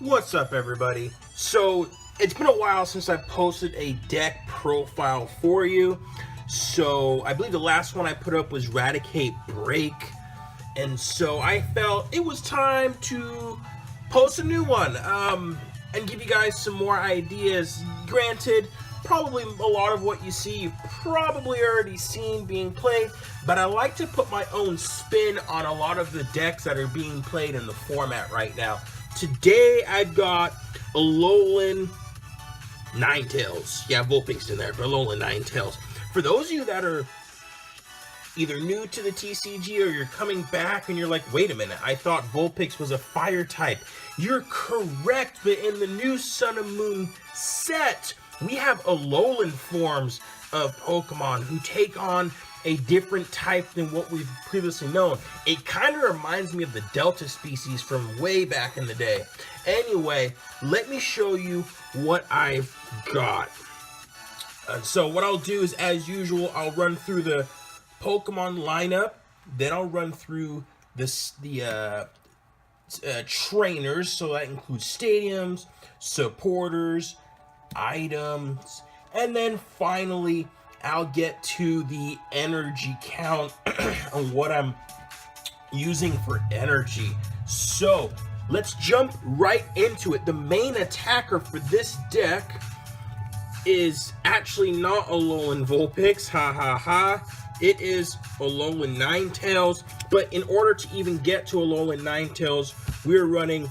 What's up, everybody? So, it's been a while since I posted a deck profile for you. So, I believe the last one I put up was Radicate Break. And so, I felt it was time to post a new one and give you guys some more ideas. Granted, probably a lot of what you see you've probably already seen being played, but I like to put my own spin on a lot of the decks that are being played in the format right now. Today I've got Alolan Ninetales. Yeah, Vulpix in there, but Alolan Ninetales. For those of you that are either new to the TCG or you're coming back and you're like, wait a minute, I thought Vulpix was a fire type. You're correct, but in the new Sun and Moon set, we have Alolan forms of Pokemon who take on a different type than what we've previously known. It kind of reminds me of the Delta species from way back in the day. Anyway, let me show you what I've got. So what I'll do is, as usual, I'll run through the Pokemon lineup, then I'll run through the trainers, so that includes stadiums, supporters, items, and then finally I'll get to the energy count on what I'm using for energy. So let's jump right into it. The main attacker for this deck is actually not Alolan Vulpix, ha ha ha. It is Alolan Ninetales, but in order to even get to Alolan Ninetales, we're running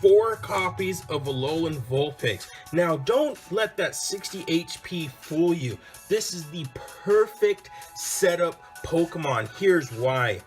4 copies of Alolan Vulpix. Now, don't let that 60 HP fool you. This is the perfect setup Pokemon. Here's why.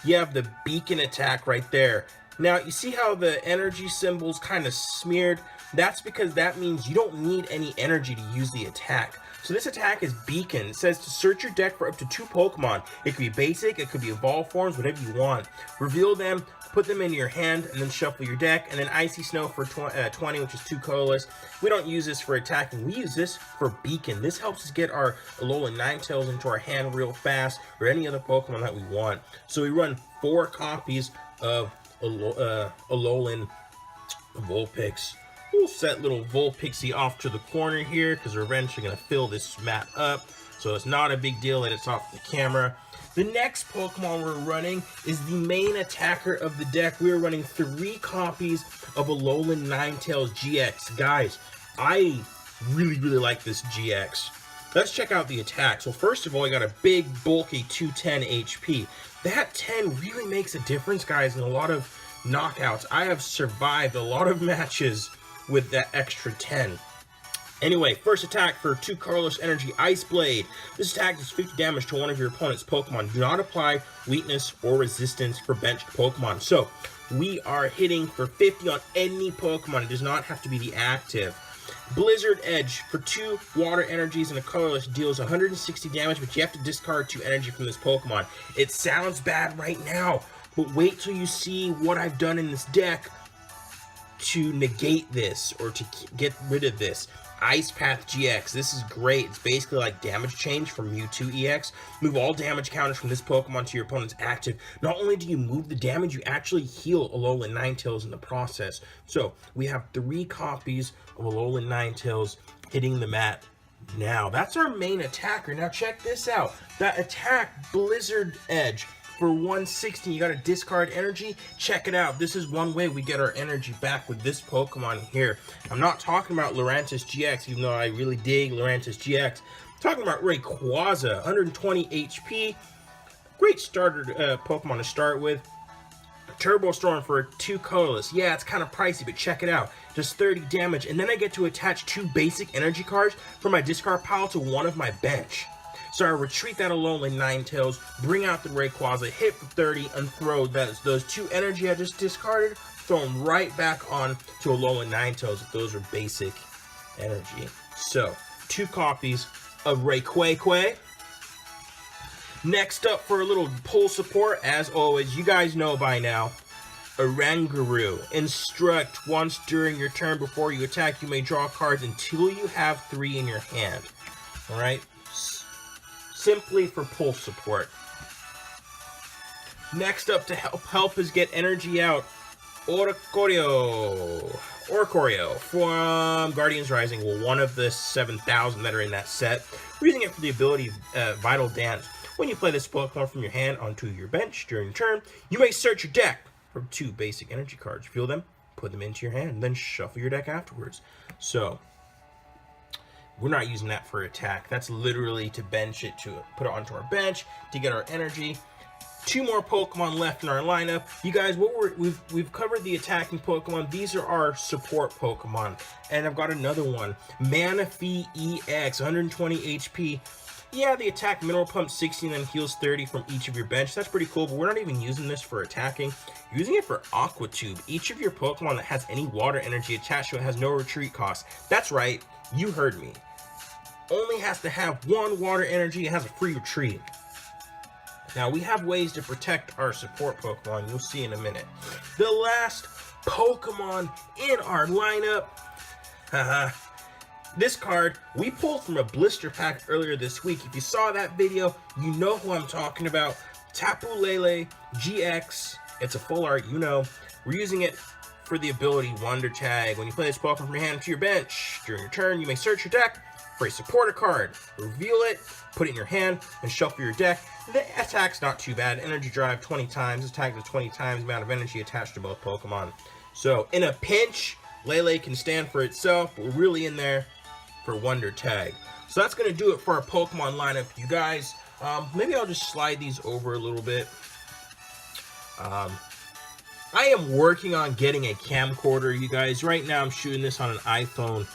You have the beacon attack right there. Now, you see how the energy symbol's kind of smeared? That's because that means you don't need any energy to use the attack. So this attack is Beacon. It says to search your deck for up to 2 Pokemon. It could be basic, it could be evolved forms, whatever you want. Reveal them, put them into your hand, and then shuffle your deck. And then Icy Snow for 20, which is 2 colorless. We don't use this for attacking. We use this for Beacon. This helps us get our Alolan Ninetales into our hand real fast, or any other Pokemon that we want. So we run 4 copies of Alolan Vulpix. We'll set little Vulpixie off to the corner here because we're eventually going to fill this map up. So it's not a big deal that it's off the camera. The next Pokemon we're running is the main attacker of the deck. We're running 3 copies of Alolan Ninetales GX. Guys, I really like this GX. Let's check out the attack. So first of all, I got a big, bulky 210 HP. That 10 really makes a difference, guys, in a lot of knockouts. I have survived a lot of matches with that extra 10. Anyway, first attack for 2 colorless energy, Ice Blade. This attack does 50 damage to one of your opponent's Pokemon. Do not apply weakness or resistance for benched Pokemon. So, we are hitting for 50 on any Pokemon. It does not have to be the active. Blizzard Edge for 2 water energies and a colorless deals 160 damage, but you have to discard 2 energy from this Pokemon. It sounds bad right now, but wait till you see what I've done in this deck to negate this, or to get rid of this. Ice Path GX. This is great. It's basically like damage change from Mewtwo EX. Move all damage counters from this Pokemon to your opponent's active. Not only do you move the damage, you actually heal Alolan Ninetales in the process. So, we have 3 copies of Alolan Ninetales hitting the mat now. That's our main attacker. Now check this out. That attack, Blizzard Edge, for 160, you gotta discard energy. Check it out. This is one way we get our energy back with this Pokemon here. I'm not talking about Lurantis GX, even though I really dig Lurantis GX. I'm talking about Rayquaza, 120 HP. Great starter Pokemon to start with. Turbo Storm for 2 colorless. Yeah, it's kind of pricey, but check it out. Just 30 damage, and then I get to attach 2 basic energy cards from my discard pile to one of my bench. So I retreat that Alolan Ninetales, bring out the Rayquaza, hit for 30, and throw those 2 energy I just discarded, throw them right back on to Alolan Ninetales if those are basic energy. So, 2 copies of Rayquaza. Next up for a little pull support, as always, you guys know by now, Oranguru. Instruct, once during your turn before you attack, you may draw cards until you have 3 in your hand. Alright? Simply for pull support. Next up to help us get energy out, Oricorio from Guardians Rising. Well, one of the 7,000 that are in that set. We're using it for the ability Vital Dance. When you play this Pokemon from your hand onto your bench during your turn, you may search your deck for 2 basic energy cards. Feel them, put them into your hand, and then shuffle your deck afterwards. So, we're not using that for attack. That's literally to bench it, to put it onto our bench, to get our energy. 2 more Pokemon left in our lineup. You guys, we've covered the attacking Pokemon. These are our support Pokemon. And I've got another one. Manaphy EX, 120 HP. Yeah, the attack mineral pump 16 and heals 30 from each of your bench. That's pretty cool, but we're not even using this for attacking. You're using it for Aqua Tube. Each of your Pokemon that has any water energy attached to it has no retreat cost. That's right, you heard me. Only has to have 1 water energy. It has a free retreat. Now, we have ways to protect our support Pokemon. You'll see in a minute. The last Pokemon in our lineup. This card, we pulled from a blister pack earlier this week. If you saw that video, you know who I'm talking about. Tapu Lele GX. It's a full art, you know. We're using it for the ability Wonder Tag. When you play this Pokemon from your hand to your bench, during your turn, you may search your deck for a supporter card. Reveal it, put it in your hand, and shuffle your deck. The attack's not too bad. Energy drive 20 times. Attack is 20 times the amount of energy attached to both Pokemon. So, in a pinch, Lele can stand for itself, but we're really in there for Wonder Tag. So that's going to do it for our Pokemon lineup, you guys. Maybe I'll just slide these over a little bit. I am working on getting a camcorder, you guys. Right now I'm shooting this on an iPhone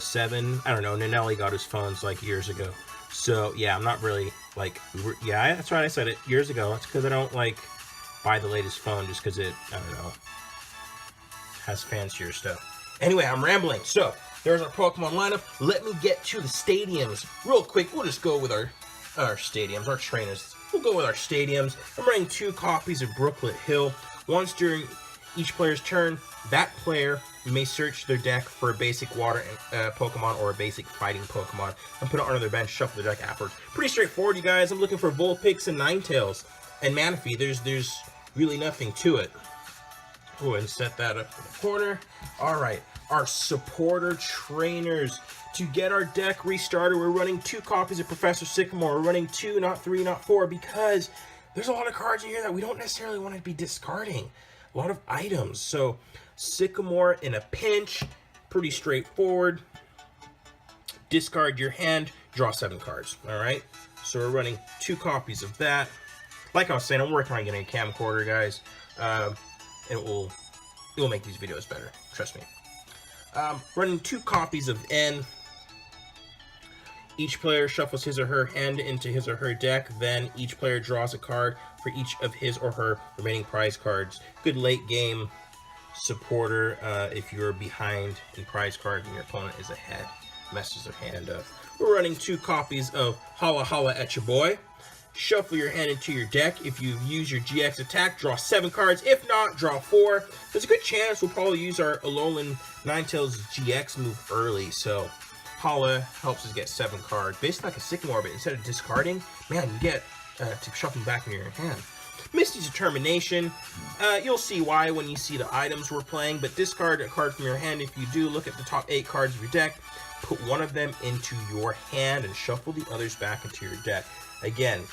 7. I don't know, Nanelly got his phones like years ago. So yeah, I'm not really like, yeah, that's right, I said it years ago. That's because I don't like buy the latest phone just because it, I don't know, has fancier stuff. Anyway, I'm rambling. So there's our Pokemon lineup. Let me get to the stadiums real quick. We'll just go with our stadiums, our trainers. We'll go with our stadiums. I'm running 2 copies of Brooklet Hill. Once during each player's turn, that player may search their deck for a basic water Pokemon or a basic fighting Pokemon and put it on their bench, shuffle the deck afterwards. Pretty straightforward, you guys. I'm looking for Vulpix and Ninetales and Manaphy. There's really nothing to it. Go ahead and set that up in the corner. All right, our supporter trainers. To get our deck restarted, we're running 2 copies of Professor Sycamore. We're running 2, not 3, not 4, because there's a lot of cards in here that we don't necessarily want to be discarding. A lot of items. So Sycamore in a pinch, pretty straightforward. Discard your hand, draw 7 cards. All right, so we're running 2 copies of that. Like I was saying, I'm working on getting a camcorder, guys. It will make these videos better. Trust me. Running 2 copies of N. Each player shuffles his or her hand into his or her deck. Then each player draws a card for each of his or her remaining prize cards. Good late game supporter if you're behind in prize cards and your opponent is ahead. Messes their hand up. We're running 2 copies of Holla Holla at your boy. Shuffle your hand into your deck. If you use your GX attack, draw 7 cards. If not, draw 4. There's a good chance we'll probably use our Alolan Ninetales GX move early, so Holla helps us get 7 cards. Basically like a Sycamore, but instead of discarding, man, you get to shuffle back into your hand. Misty's Determination. You'll see why when you see the items we're playing, but discard a card from your hand. If you do, look at the top 8 cards of your deck. Put one of them into your hand and shuffle the others back into your deck. Again,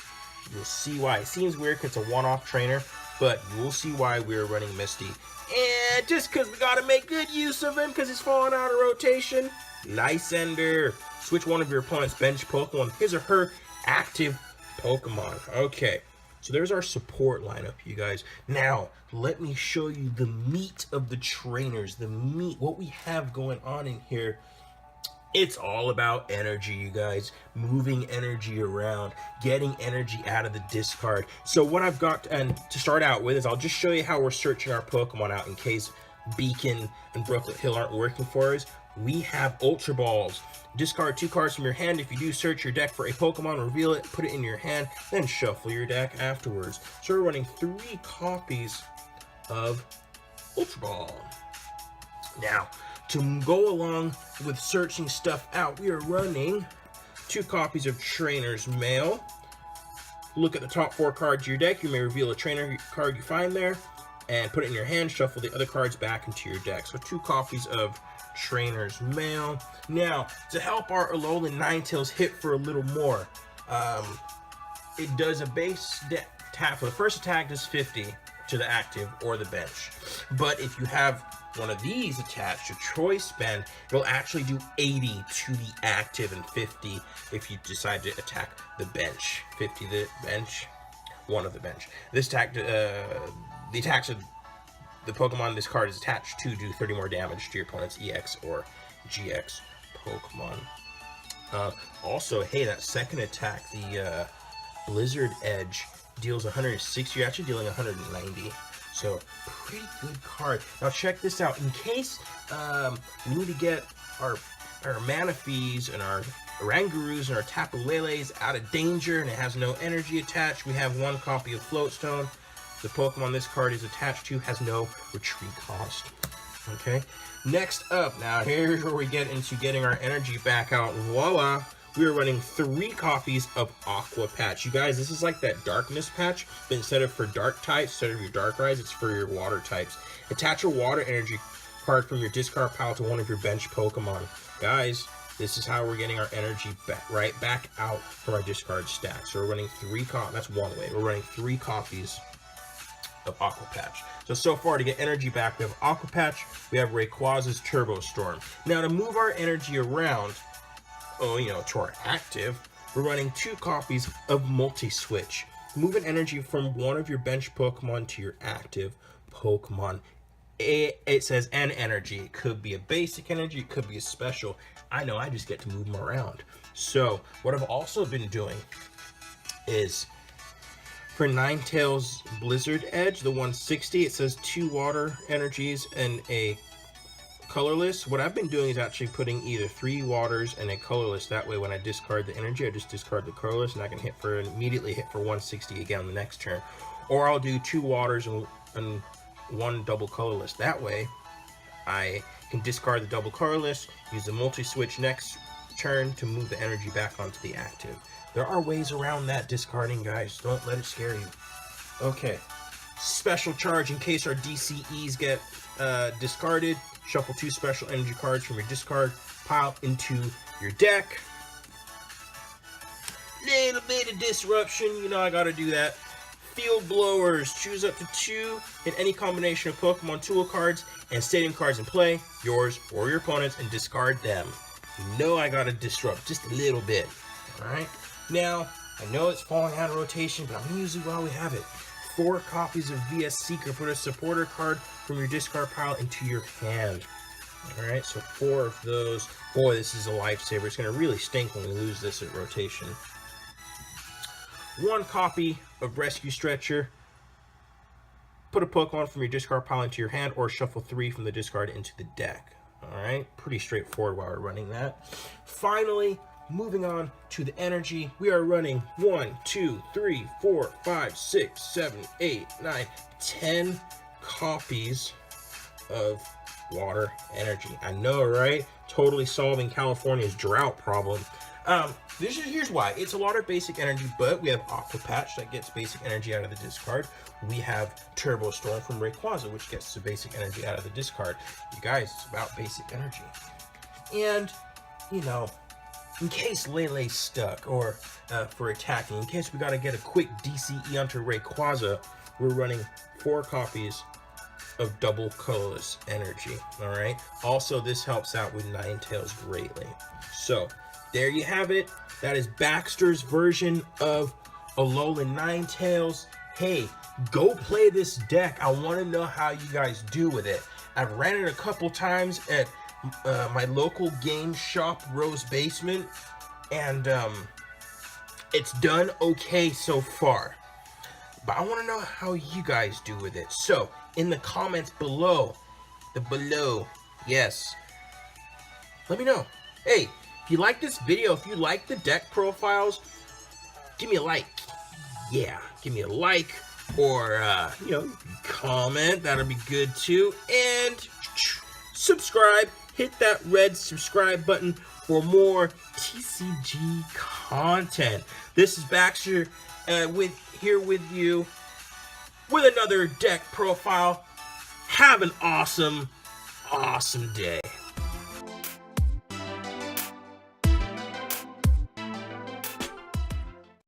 you'll see why. It seems weird because it's a one-off trainer, but you will see why we're running Misty. And just because we got to make good use of him because he's falling out of rotation, Lysender. Switch one of your opponent's bench Pokemon, his or her active Pokemon. Okay, so there's our support lineup, you guys. Now, let me show you the meat of the trainers, the meat, what we have going on in here. It's all about energy, you guys. Moving energy around, getting energy out of the discard. So what I've got and to start out with is I'll just show you how we're searching our Pokemon out in case Beacon and Brooklet Hill aren't working for us. We have Ultra Balls. Discard 2 cards from your hand. If you do, search your deck for a Pokemon, reveal it, put it in your hand, then shuffle your deck afterwards. So we're running 3 copies of Ultra Ball. Now, to go along with searching stuff out, we are running 2 copies of Trainer's Mail. Look at the top 4 cards of your deck. You may reveal a trainer card you find there. and put it in your hand. Shuffle the other cards back into your deck. So 2 copies of Trainer's Mail. Now, to help our Alolan Ninetales hit for a little more, it does a base attack. For the first attack, does 50 to the active or the bench. But if you have one of these attached to Choice Spend, it'll actually do 80 to the active and 50 if you decide to attack the bench. 50 the bench, 1 of the bench. This attack, the attacks of the Pokemon this card is attached to do 30 more damage to your opponent's EX or GX Pokemon. Also, hey, that second attack, the Blizzard Edge, deals 160. You're actually dealing 190. So, pretty good card. Now, check this out. In case we need to get our Manaphy's and our Orangaroos and our Tapu Leles out of danger and it has no energy attached, we have 1 copy of Floatstone. The Pokemon this card is attached to has no retreat cost. Okay? Next up, now here's where we get into getting our energy back out. Voila! We are running 3 copies of Aqua Patch. You guys, this is like that Darkness Patch, but instead of for dark types, instead of your Darkrais, it's for your water types. Attach a water energy card from your discard pile to one of your bench Pokemon. Guys, this is how we're getting our energy back out from our discard stack. So we're running 3 copies. That's one way. We're running 3 copies of Aqua Patch. So far, to get energy back, we have Aqua Patch, we have Rayquaza's Turbo Storm. Now, to move our energy around, to our active, we're running 2 copies of Multi-Switch. Moving energy from one of your bench Pokemon to your active Pokemon. It says an energy. It could be a basic energy, it could be a special. I know, I just get to move them around. So, what I've also been doing is, for Ninetales Blizzard Edge, the 160, it says 2 water energies and a colorless. What I've been doing is actually putting either 3 waters and a colorless. That way, when I discard the energy, I just discard the colorless, and I can immediately hit for 160 again on the next turn. Or I'll do 2 waters and 1 double colorless. That way, I can discard the double colorless, use the multi-switch next turn to move the energy back onto the active. There are ways around that discarding, guys. Don't let it scare you. Okay. Special charge in case our DCEs get discarded. Shuffle 2 special energy cards from your discard pile into your deck. Little bit of disruption. You know I gotta do that. Field Blowers. Choose up to 2 in any combination of Pokemon tool cards and stadium cards in play, yours or your opponent's, and discard them. You know I gotta disrupt just a little bit. Alright? Now, I know it's falling out of rotation, but I'm going to use it while we have it. 4 copies of VS Seeker. Put a supporter card from your discard pile into your hand. Alright, so 4 of those. Boy, this is a lifesaver. It's going to really stink when we lose this at rotation. 1 copy of Rescue Stretcher. Put a Pokemon from your discard pile into your hand, or shuffle 3 from the discard into the deck. Alright, pretty straightforward while we're running that. Finally, moving on to the energy, we are running 1, 2, 3, 4, 5, 6, 7, 8, 9, 10 copies of water energy. I know, right? Totally solving California's drought problem. Here's why. It's a lot of basic energy, but we have Aqua Patch that gets basic energy out of the discard. We have Turbo Storm from Rayquaza, which gets the basic energy out of the discard. You guys, it's about basic energy. And, in case Lele's stuck, or for attacking, in case we gotta get a quick DCE onto Rayquaza, we're running 4 copies of double colorless energy. Alright? Also, this helps out with Ninetales greatly. So, there you have it. That is Baxter's version of Alolan Ninetales. Hey, go play this deck. I want to know how you guys do with it. I've ran it a couple times at my local game shop, Rose Basement, and it's done okay so far. But I want to know how you guys do with it. So, in the comments below, yes, let me know. Hey, if you like this video, if you like the deck profiles, give me a like. Yeah, give me a like, or comment. That'll be good too. And subscribe. Hit that red subscribe button for more TCG content. This is Baxter here with you. with another deck profile. Have an awesome, awesome day.